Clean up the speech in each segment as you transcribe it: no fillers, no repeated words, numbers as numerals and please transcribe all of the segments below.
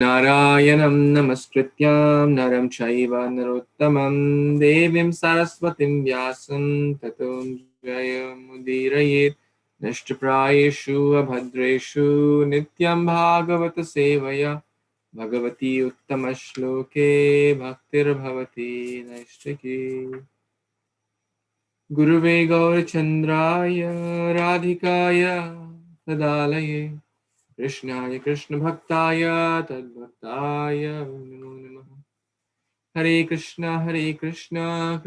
Narayanam namaskrityam naram chaiva narottamam devim saraswatim vyasam tato jayamudiraye nashtaprayeshu abhadreshu nityam bhagavata sevaya bhagavati uttamashloke bhaktir bhavati nashtaki guruve gaurachandraya radhikaya tadalaye Krishnaya Krishna Bhaktaya Tadbhaktaya Namo Namaha Hare Krishna Krishna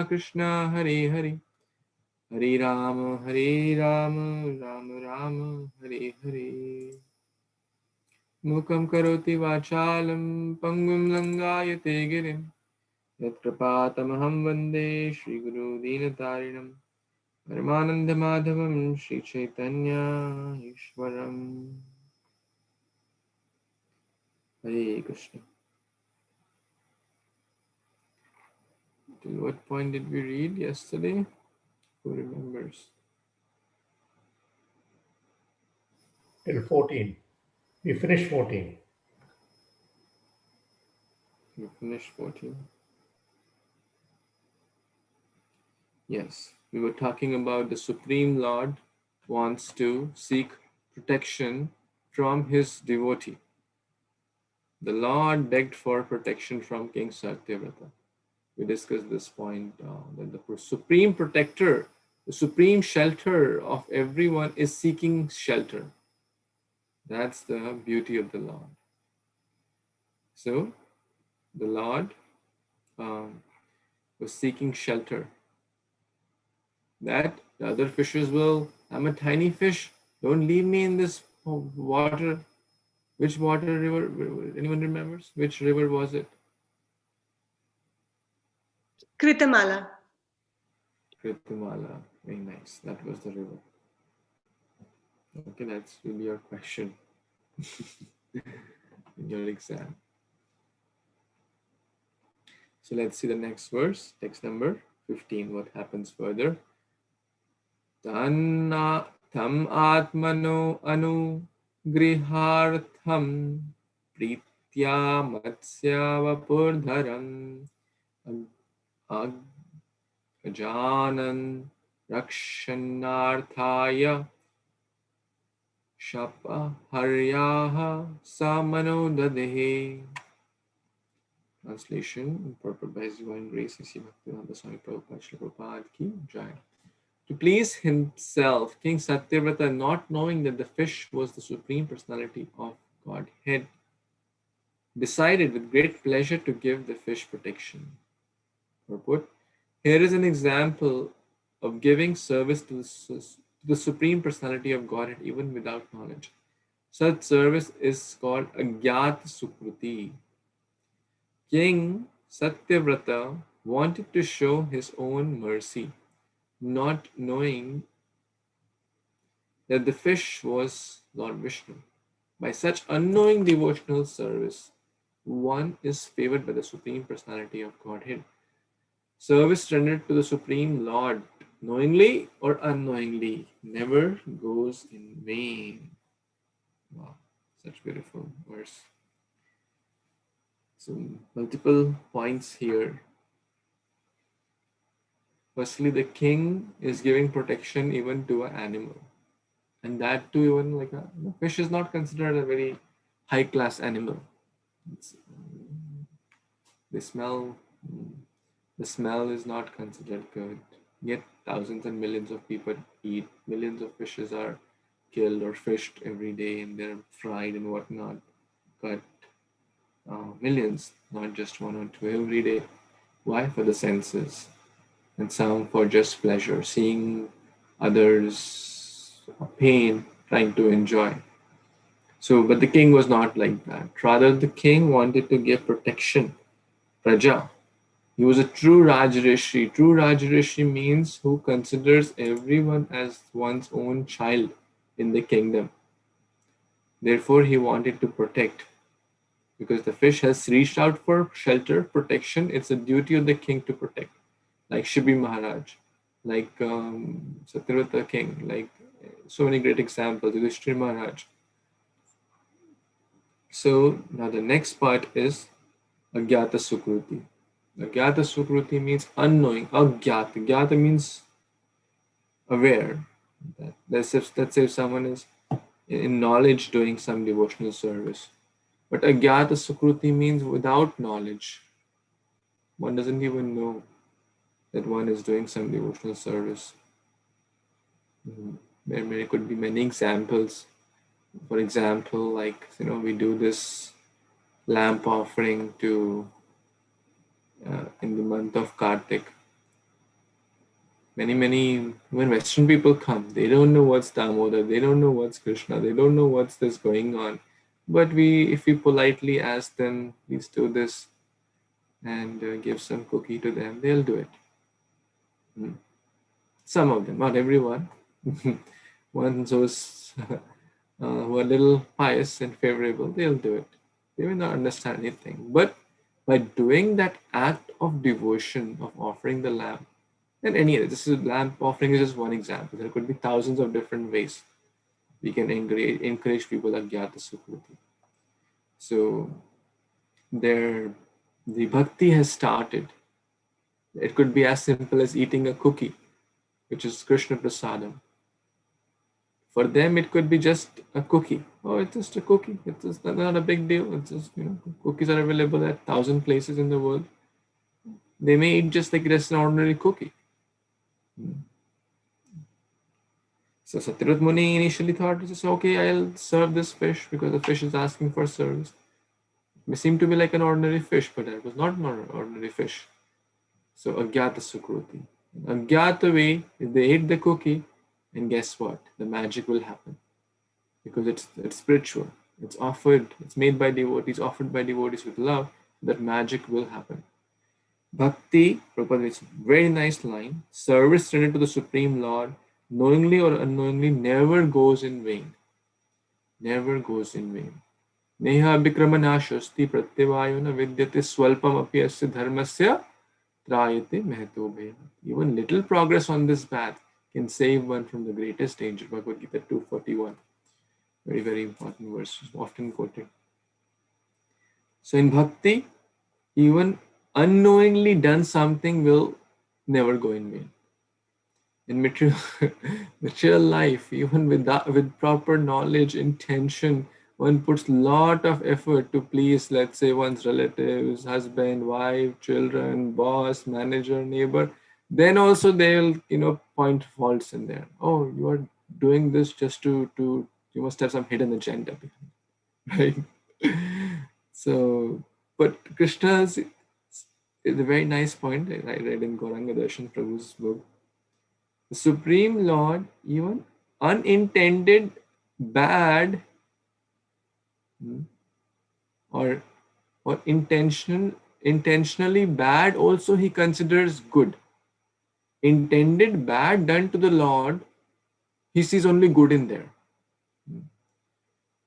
Krishna Hare Hare Hare Rama Rama Rama Hare Hare Mukam Karoti Vachalam Pangum Langayate Girim Yat Kripatamaham Vande Shri Guru Dinatarinam Paramananda Madhavam Shri Chaitanya Ishwaram Hare Krishna. Till what point did we read yesterday? Who remembers? Till 14. We finished 14. We finished 14. Yes, we were talking about the Supreme Lord wants to seek protection from his devotee. The Lord begged for protection from King Satyavrata. We discussed this point that the supreme protector, the supreme shelter of everyone is seeking shelter. That's the beauty of the Lord. So, the Lord was seeking shelter. That the other fishes will, I'm a tiny fish, don't leave me in this water. Which water river, anyone remembers? Which river was it? Kritamala. Kritamala, very nice. That was the river. Okay, that's really your question in your exam. So let's see the next verse, text number 15. What happens further? Tam atmano anu grihartham pritya matsya vapurdharam ajanan rakshanarthaya shapaharyaha samano. Translation purport by His Divine Grace A.C. Bhaktivedanta Swami Prabhupada Śrīla Prabhupada Ki Jai. To please himself, King Satyavrata, not knowing that the fish was the Supreme Personality of Godhead, decided with great pleasure to give the fish protection. Purport: here is an example of giving service to the Supreme Personality of Godhead even without knowledge. Such service is called ajnata-sukriti. King Satyavrata wanted to show his own mercy, not knowing that the fish was Lord Vishnu. By such unknowing devotional service, one is favored by the Supreme Personality of Godhead. Service rendered to the Supreme Lord, knowingly or unknowingly, never goes in vain. Wow, such beautiful verse. So multiple points here. Firstly, the king is giving protection even to an animal. And that too, even like a fish is not considered a very high class animal. The smell is not considered good. Yet thousands and millions of people eat. Millions of fishes are killed or fished every day, and they're fried and whatnot. But millions, not just one or two every day. Why? For the senses, and some for just pleasure, seeing others pain, trying to enjoy. So, but the king was not like that. Rather, the king wanted to give protection, praja. He was a true Rajrishi. True Rajrishi means who considers everyone as one's own child in the kingdom. Therefore, he wanted to protect. Because the fish has reached out for shelter, protection, it's a duty of the king to protect. Like Shibi Maharaj, like Satyavrata king, like so many great examples, Yudhishthira Maharaj. So now the next part is ajnata-sukriti. Ajnata-sukriti means unknowing. Ajnata. Jnata means aware. Let's say if someone is in knowledge doing some devotional service. But ajnata-sukriti means without knowledge. One doesn't even know that one is doing some devotional service. There could be many examples. For example, like, we do this lamp offering to in the month of Kartik. Many when Western people come, they don't know what's Damodar, they don't know what's Kṛṣṇa, they don't know what's this going on. But if we politely ask them, please do this, and give some cookie to them, they'll do it. Some of them, not everyone. Ones who are a little pious and favorable, they'll do it. They may not understand anything. But by doing that act of devotion, of offering the lamb, and this is lamp offering is just one example. There could be thousands of different ways we can encourage people ajnata-sukriti. So the bhakti has started. It could be as simple as eating a cookie, which is Krishna prasadam. For them, it could be just a cookie. Oh, it's just a cookie. It's just not a big deal. It's just, cookies are available at 1,000 places in the world. They may eat just like it's an ordinary cookie. So Satyavrata Muni initially thought, okay, I'll serve this fish because the fish is asking for service. It may seem to be like an ordinary fish, but it was not an ordinary fish. So ajnata-sukriti. Ajnata way, if they ate the cookie, and guess what? The magic will happen. Because it's spiritual. It's offered, it's made by devotees, offered by devotees with love, that magic will happen. Bhakti, Prabhupada, it's a very nice line. Service rendered to the Supreme Lord, knowingly or unknowingly, never goes in vain. Never goes in vain. Neha abhikramanashasti pratyavayona vidyate swalpam api asya dharmasya trayate mehato bhaya. Even little progress on this path can save one from the greatest danger. Bhagavad Gita 241. Very, very important verse, often quoted. So in bhakti, even unknowingly done something will never go in vain. In material life, even with proper knowledge, intention, one puts lot of effort to please, let's say, one's relatives, husband, wife, children, boss, manager, neighbor. Then also they'll, point faults in there. Oh, you are doing this just to you must have some hidden agenda behind, right? So, but Krishna's is a very nice point I read in Gauranga Darshan Prabhu's book. The Supreme Lord, even unintended bad or intentionally bad also he considers good. Intended bad done to the Lord, he sees only good in there.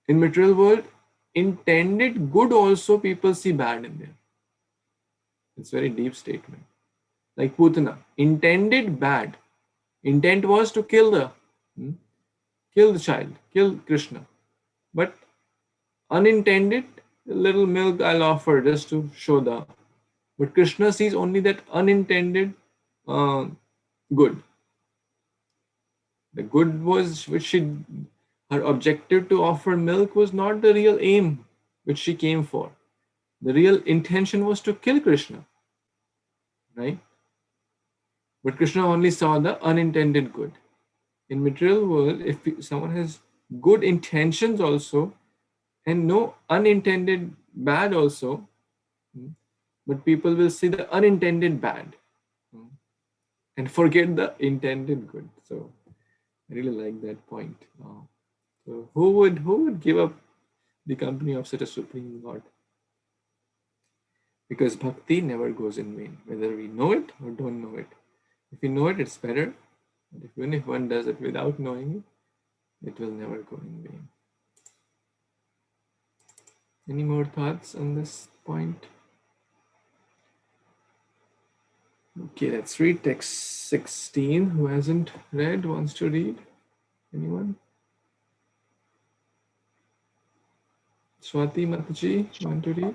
In material world, intended good also people see bad in there. It's a very deep statement. Like Putana, intended bad. Intent was to kill the child, kill Kṛṣṇa. But unintended, a little milk I'll offer just to show the. But Kṛṣṇa sees only that unintended good. The good was which her objective to offer milk was not the real aim which she came for. The real intention was to kill Kṛṣṇa, right? But Kṛṣṇa only saw the unintended good. In material world, if someone has good intentions also, and no unintended bad also, but people will see the unintended bad and forget the intended good. So I really like that point. So who would give up the company of such a Supreme Lord? Because bhakti never goes in vain, whether we know it or don't know it. If we know it, it's better. But even if one does it without knowing it, it will never go in vain. Any more thoughts on this point? Okay, let's read text 16. Who hasn't read, wants to read? Anyone? Swati Mataji, you want to read?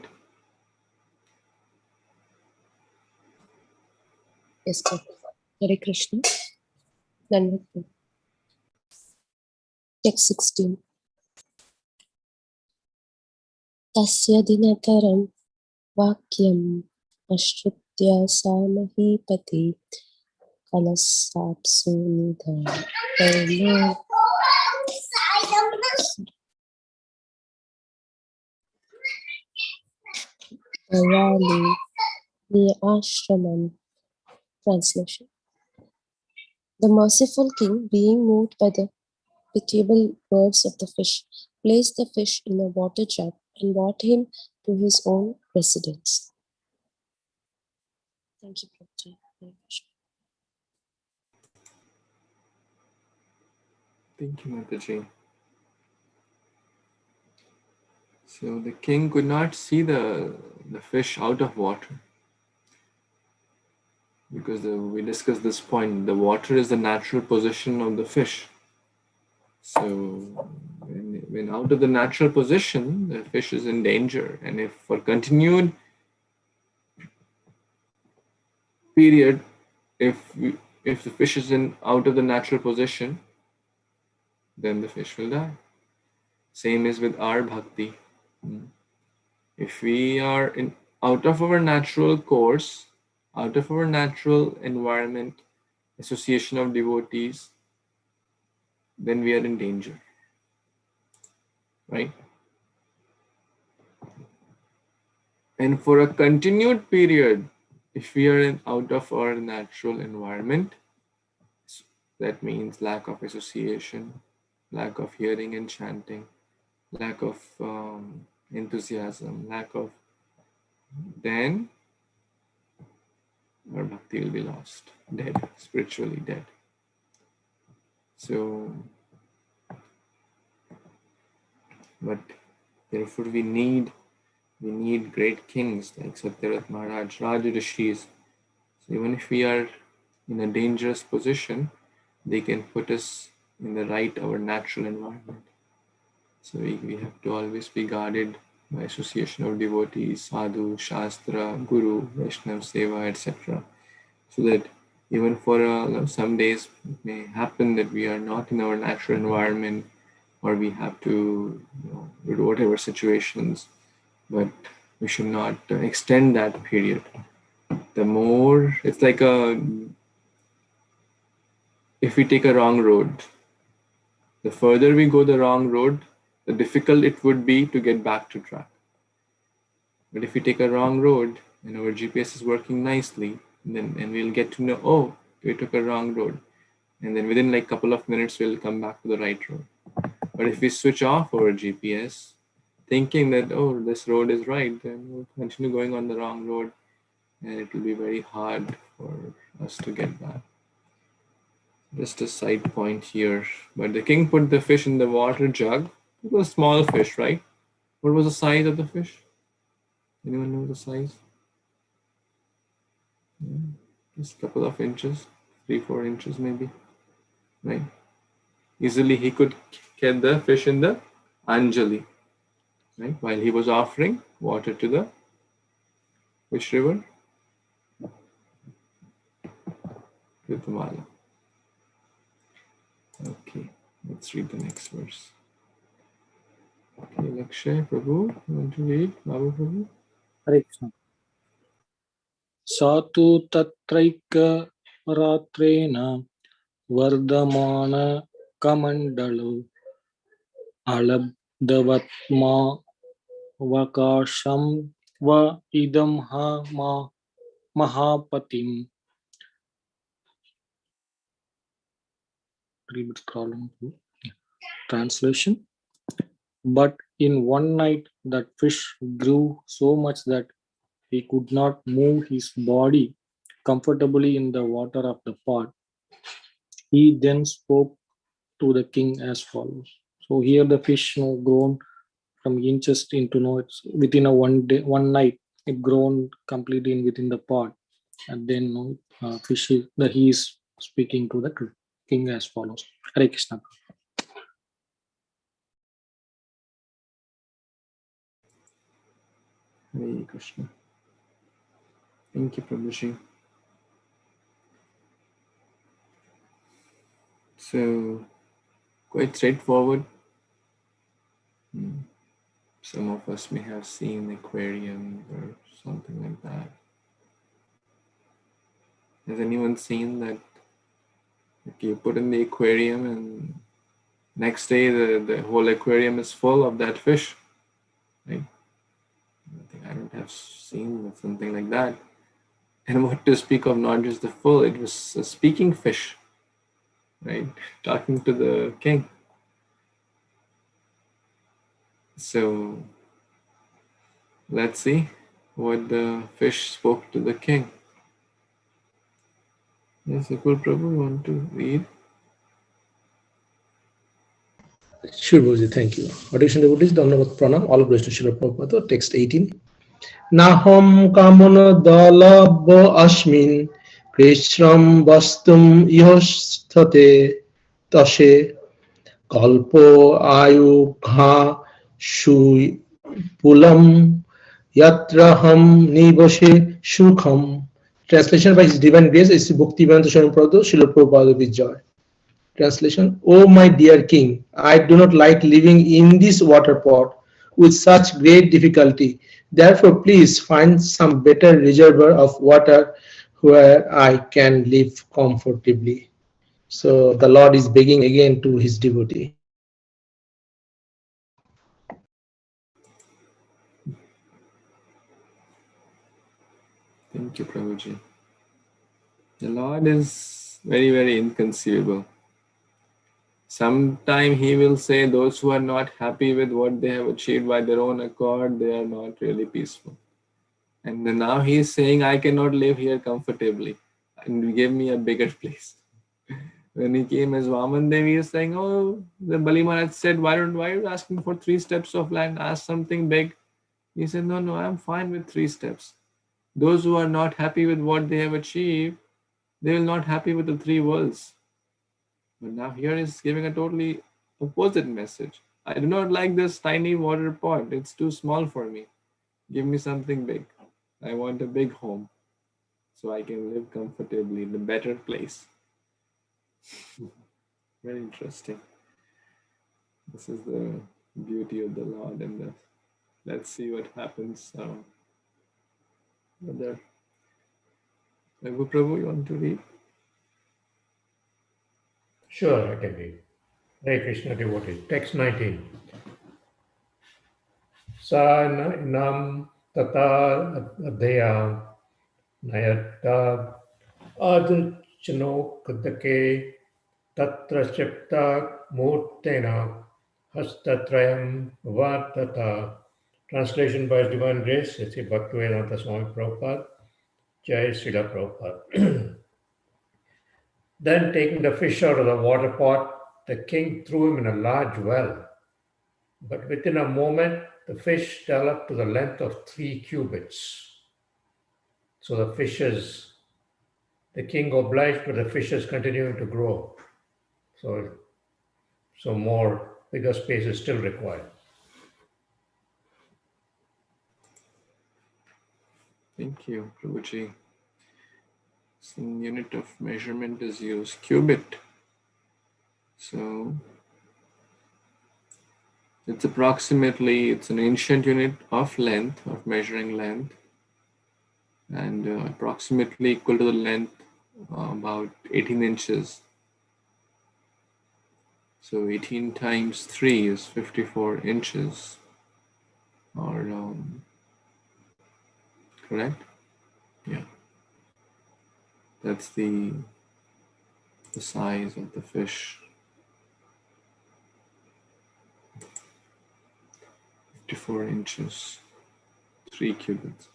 Yes, sir. Hare Krishna. Then text 16. Tasya dinataram vakyam ashrutya samahipati kalasapsu nidham karma ayali ni ashramam. Translation. The merciful king, being moved by the pitiable words of the fish, placed the fish in a water jug and brought him to his own residence. Thank you, Prabhuji. Hare Krishna. Thank you, Mataji. So the king could not see the fish out of water, because we discussed this point. The water is the natural position of the fish. So when out of the natural position, the fish is in danger. And if for continued period, if the fish is in out of the natural position, then the fish will die. Same is with our bhakti. If we are out of our natural course, out of our natural environment, association of devotees, then we are in danger, right? And for a continued period, if we are out of our natural environment, that means lack of association, lack of hearing and chanting, lack of enthusiasm, then our bhakti will be lost, dead, spiritually dead. So, but therefore we need great kings like Satyavrata Maharaj, Raja Rishis. So even if we are in a dangerous position, they can put us in the right, our natural environment. So we have to always be guarded by association of devotees, sadhu, shastra, guru, Vaishnav, seva, etc. So that even for some days it may happen that we are not in our natural environment, or we have to, do whatever situations, but we should not extend that period. The more, it's like if we take a wrong road, the further we go the wrong road, the difficult it would be to get back to track. But if we take a wrong road and our GPS is working nicely, and we'll get to know, oh, we took a wrong road. And then within like a couple of minutes, we'll come back to the right road. But if we switch off our GPS, thinking that, oh, this road is right, then we'll continue going on the wrong road, and it will be very hard for us to get back. Just a side point here. But the king put the fish in the water jug. It was a small fish, right? What was the size of the fish? Anyone know the size? Yeah, just a couple of inches, 3-4 inches maybe, right? Easily he could get the fish in the Anjali, right? While he was offering water to the which river? Kritamala. Okay, let's read the next verse. Okay, Lakshay, Prabhu, you want to read? Babu Prabhu? Hare Krishna. सा तु तत्रैकरात्रेण वर्धमानकमण्डलो अलब्धवत्मावकाशं व इदं महापतिम्. Translation. But in one night that fish grew so much that he could not move his body comfortably in the water of the pot. He then spoke to the king as follows. So here the fish grown from inches into it's within a one night it grown completely in within the pot, and then fish he is speaking to the king as follows. Hare Krishna. Hare Krishna. Thank you, Prabhuji. So, quite straightforward. Some of us may have seen aquarium or something like that. Has anyone seen that? If you put in the aquarium and next day the whole aquarium is full of that fish, right? I don't have seen something like that. And what to speak of not just the full, it was a speaking fish, right? Talking to the king. So let's see what the fish spoke to the king. Yes, Akul Prabhu, want to read? Sure, Guruji, thank you. Attention devotees, Dhanavad Pranam, all praise to Srila Prabhupada, text 18. Naham kamana dalabha asmin, Kṛṣṇam vastum ihosthate tashe, kalpo ayugha shui pulam, yatraham nivashe sukham. Translation by His Divine Grace is Bhaktivedanta Swami Prabhupada, Srila Prabhupada Vijay. Translation: Oh my dear king, I do not like living in this water pot with such great difficulty. Therefore, please find some better reservoir of water where I can live comfortably. So the Lord is begging again to his devotee. Thank you, Prabhuji. The Lord is very, very inconceivable. Sometime He will say those who are not happy with what they have achieved by their own accord, they are not really peaceful. And then now He is saying, I cannot live here comfortably and give me a bigger place. When He came as Vaman Devi, He is saying, oh, the Bali Maharaj said, why are you asking for 3 steps of land? Ask something big. He said, no, I'm fine with 3 steps. Those who are not happy with what they have achieved, they will not happy with the 3 worlds. But now here is giving a totally opposite message. I do not like this tiny water pot. It's too small for me. Give me something big. I want a big home so I can live comfortably in a better place. Very interesting. This is the beauty of the Lord, and let's see what happens. Brother Raghu Prabhu, you want to read? Sure, I can read. Hare Krishna devotee. Text 19. Sa nam tata adhya nayata adchano kadake tatra chipta murtena hastatrayam vartata. Translation by His Divine Grace, it's Bhaktivedanta Swami Prabhupada, Jai Srila Prabhupada. Then taking the fish out of the water pot, the king threw him in a large well. But within a moment, the fish developed to the length of 3 cubits. So the king obliged, but the fishes continuing to grow. So more, bigger space is still required. Thank you, Prabhuji. Some unit of measurement is used, cubit. So it's an ancient unit of length, of measuring length, and approximately equal to the length about 18 inches. So 18 times 3 is 54 inches, or correct? Yeah. That's the size of the fish. 54 inches, 3 cubits.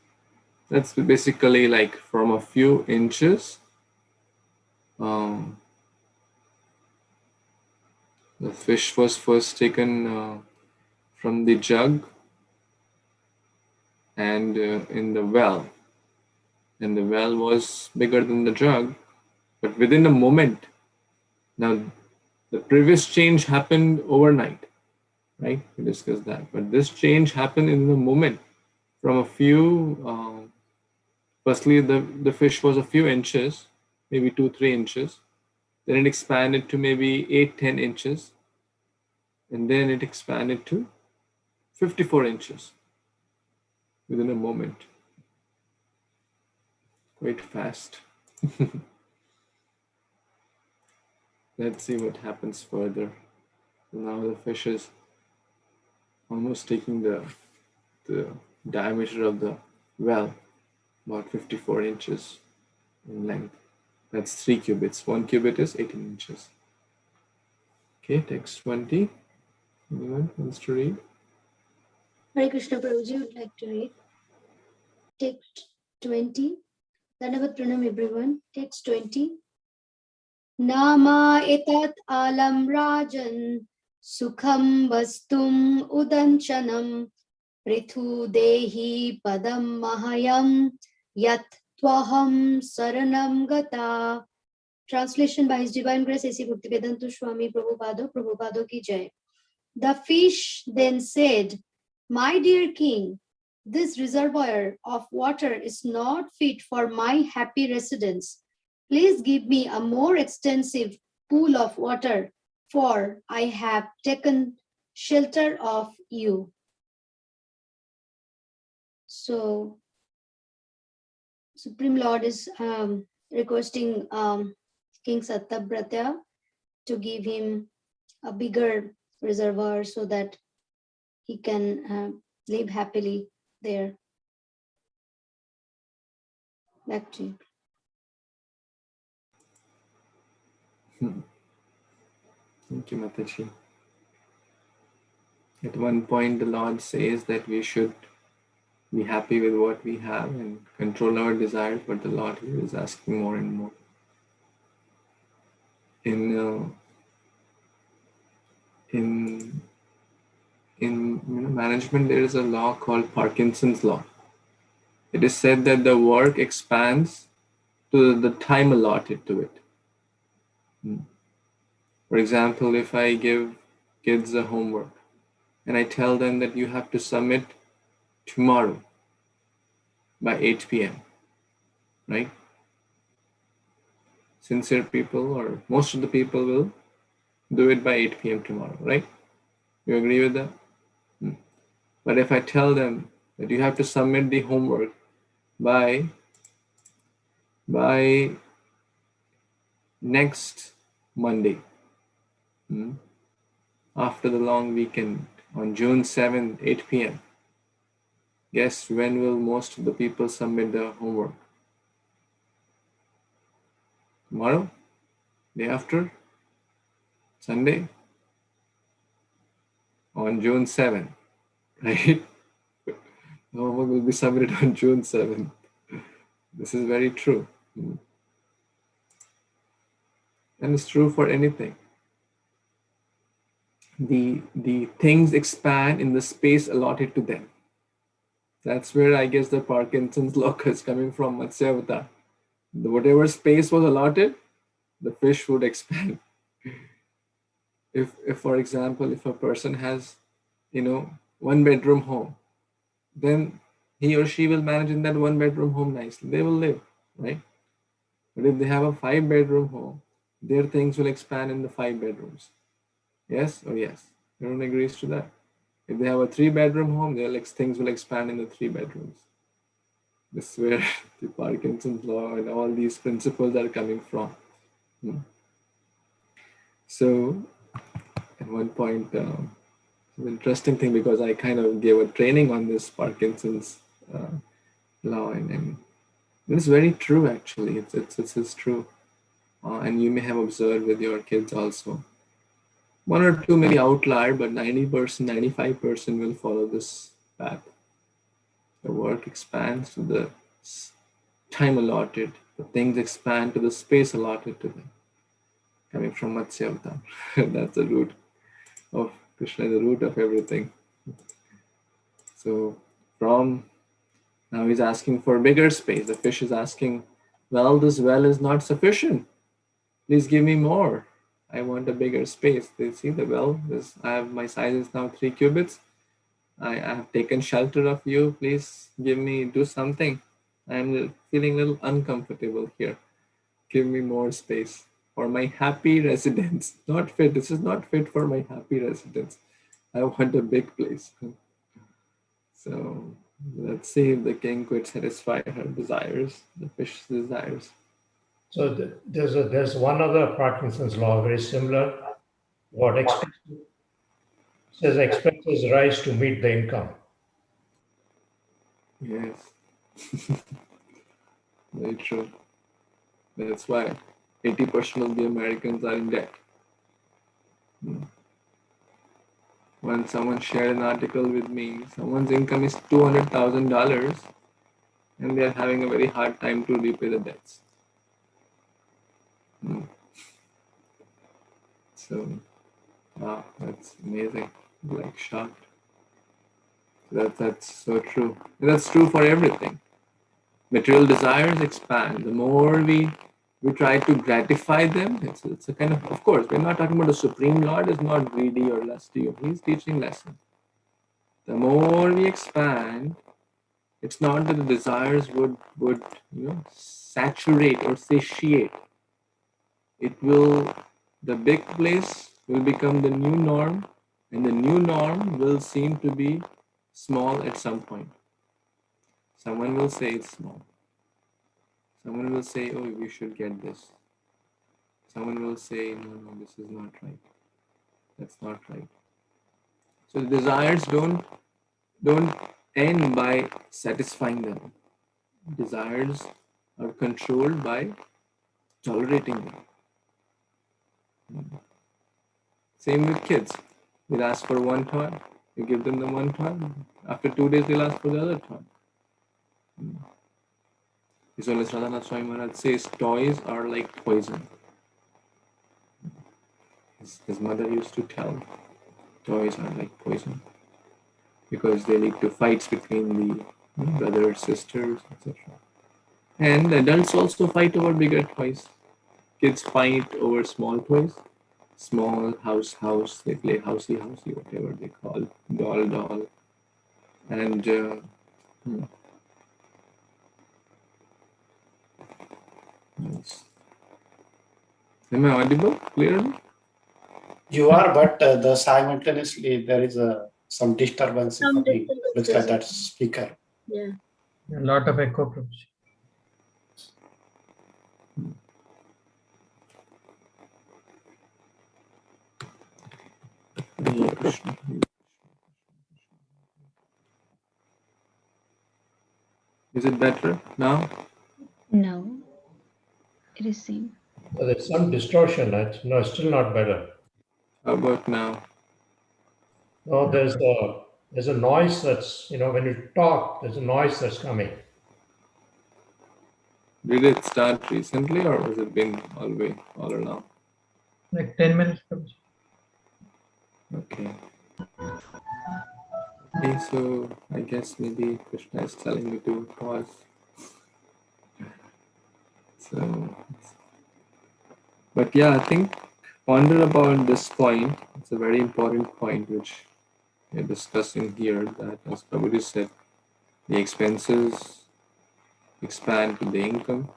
That's basically like from a few inches. The fish was first taken from the jug and in the well. And the well was bigger than the jug, but within a moment. Now, the previous change happened overnight, right? We discussed that. But this change happened in the moment. from a few, firstly the fish was a few inches, maybe 2-3 inches. Then it expanded to maybe 8-10 inches. And then it expanded to 54 inches within a moment. Quite fast. Let's see what happens further. Now the fish is almost taking the diameter of the well, about 54 inches in length. That's 3 cubits. 1 cubit is 18 inches. Okay, text 20. Anyone wants to read? Hare Krishna Prabhuji would like to read. Text 20. Dhanavad Pranam everyone. Text 20. Nama etat alam rajan sukham vastum udanchanam prithu dehi padam mahayam yat twaham saranam gata. Translation by His Divine Grace A.C. Bhaktivedanta Swami Prabhupada ki jai. The fish then said, "My dear king, this reservoir of water is not fit for my happy residence. Please give me a more extensive pool of water, for I have taken shelter of you." So, Supreme Lord is requesting King Satyavrata to give him a bigger reservoir so that he can live happily there. Back to you. Thank you, Mataji. At one point, the Lord says that we should be happy with what we have and control our desires, but the Lord here is asking more and more. In management, there is a law called Parkinson's law. It is said that the work expands to the time allotted to it. For example, if I give kids a homework and I tell them that you have to submit tomorrow by 8 p.m., right? Sincere people, or most of the people, will do it by 8 p.m. tomorrow, right? You agree with that? But if I tell them that you have to submit the homework by next Monday, after the long weekend, on June 7th, 8 p.m., guess when will most of the people submit the homework? Tomorrow? Day after? Sunday? On June 7th, right? The homework will be submitted on June 7th. This is very true. And it's true for anything. The things expand in the space allotted to them. That's where I guess the Parkinson's law is coming from, Matsya Avtaar. Whatever space was allotted, the fish would expand. If for example, if a person has, 1-bedroom home, then he or she will manage in that 1-bedroom home nicely. They will live, right? But if they have a 5-bedroom home, their things will expand in the 5 bedrooms. Yes or yes? Everyone agrees to that. If they have a 3-bedroom home, their things will expand in the 3 bedrooms. This is where the Parkinson's law and all these principles are coming from. So, at one point, an interesting thing, because I kind of gave a training on this Parkinson's law, and it's very true actually. It's true, and you may have observed with your kids also. 1 or 2 may be outlier, but 90%, 95% will follow this path. The work expands to the time allotted. The things expand to the space allotted to them. Coming from Matsya Avtaar. That's the root of Kṛṣṇa, the root of everything. So now he's asking for bigger space. The fish is asking, well, this well is not sufficient. Please give me more. I want a bigger space. They see the well. My size is now 3 cubits. I have taken shelter of you. Please do something. I'm feeling a little uncomfortable here. Give me more space for my happy residence. Not fit. This is not fit for my happy residence. I want a big place. So let's see if the king could satisfy her desires, the fish's desires. So there's one other Parkinson's law, very similar. What says expenses rise to meet the income. Yes, very true. That's why 80% of the Americans are in debt. When someone shared an article with me, someone's income is $200,000 and they're having a very hard time to repay the debts. So, wow, that's amazing. Like shocked. That's so true. And that's true for everything. Material desires expand. The more we try to gratify them, it's a kind of course, we're not talking about the Supreme Lord is not greedy or lusty. He's teaching lesson. The more we expand, it's not that the desires would saturate or satiate. The big place will become the new norm, and the new norm will seem to be small at some point. Someone will say it's small. Someone will say, oh, we should get this. Someone will say, no, this is not right. That's not right. So the desires don't end by satisfying them. Desires are controlled by tolerating them. Same with kids. They'll ask for one toy. You give them the one toy. After 2 days, they'll ask for the other toy. So Radhanath Swami Maharaj says toys are like poison. His mother used to tell toys are like poison because they lead to fights between the brothers, sisters, etc. And adults also fight over bigger toys. Kids fight over small toys. Small house, they play housey, whatever they call, doll. And nice. Am I audible clearly? You are, but the simultaneously there is some disturbance. Looks like that speaker. Yeah. A lot of echo problems. Is it better now? No, it is same. So there's some distortion. It's still not better. How about now? No, there's a noise that's, when you talk, there's a noise that's coming. Did it start recently or has it been all along? Like 10 minutes. Okay. Okay, so I guess maybe Krishna is telling me to pause. So, but yeah, I think ponder about this point. It's a very important point which we're discussing here, that as Prabhuji said, the expenses expand to the income,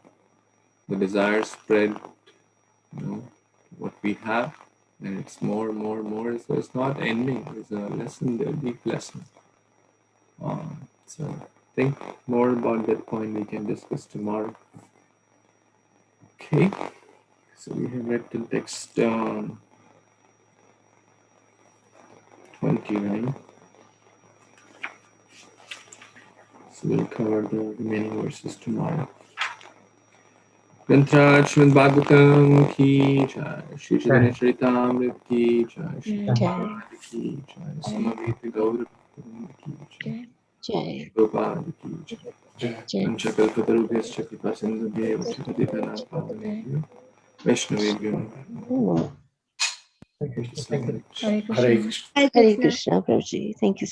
the desires spread, what we have, and it's more. So it's not ending. It's a lesson, a deep lesson. So think more about that point. We can discuss tomorrow. Okay. So we have read the text 29. So we'll cover the remaining verses tomorrow. Śrīmad-Bhāgavatam ki jai, Shri Chaitanya Charitamrita ki jai, Shri Prabhupada ki jai, Samaveta Gaura ki jai, Shri Prabhupada ki jai, Panchakalpatarubhyascha Kripasindhubhyo Patitana Pavanebhyo Vaishnavebhyo. Thank you so much. Hare Hare Krishna. Krishna. Hare Krishna, Prabhuji. Thank you